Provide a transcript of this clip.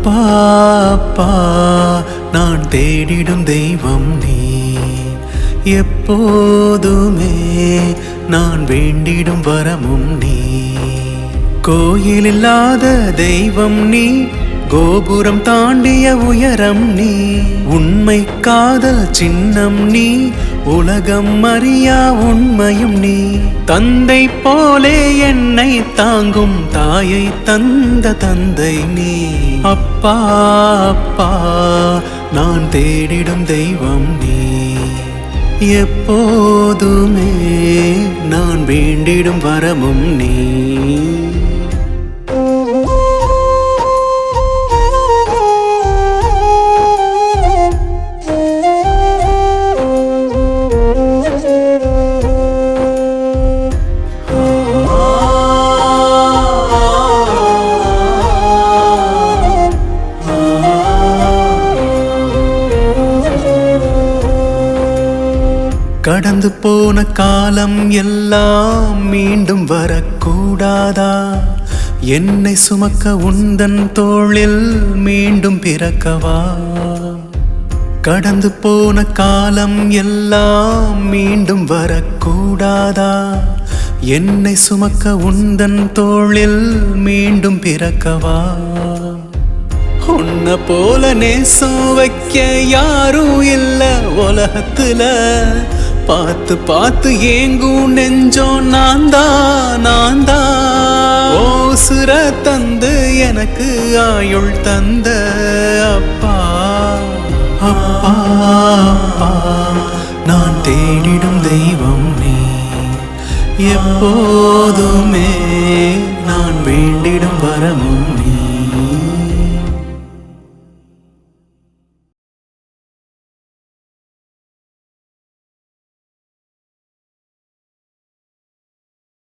அப்பா அப்பா நான் தேடிடும் தெய்வம் நீ, எப்போதுமே நான் வேண்டிடும் வரமும் நீ. கோயில் இல்லாத தெய்வம் நீ, கோபுரம் தாண்டிய உயரம் நீ, உண்மை காதல் சின்னம் நீ, உலகம் அறியா உண்மையும் நீ. தந்தை போலே என்னை தாங்கும் தாயை தந்த தந்தை நீ. அப்பா அப்பா நான் தேடிடும் தெய்வம் நீ, எப்போதுமே நான் வேண்டிடும் வரமும் நீ. கடந்து போன காலம் எல்லாம் மீண்டும் வரக்கூடாதா? என்னை சுமக்க உந்தன் தோளில் மீண்டும் பிறக்கவா? கடந்து போன காலம் எல்லாம் மீண்டும் வரக்கூடாதா? என்னை சுமக்க உந்தன் தோளில் மீண்டும் பிறக்கவா? உன்னை போல நேசம் வைக்க யாரும் இல்ல உலகத்துல, பார்த்து பார்த்து ஏங்கும் நெஞ்சோம் நான் தான். ஓசுர தந்து எனக்கு ஆயுள் தந்த அப்பா அப்பா அப்பா நான் தேடிடும் தெய்வம் நீ, எப்போதுமே நான் வேண்டிடும் வரமும் நீ.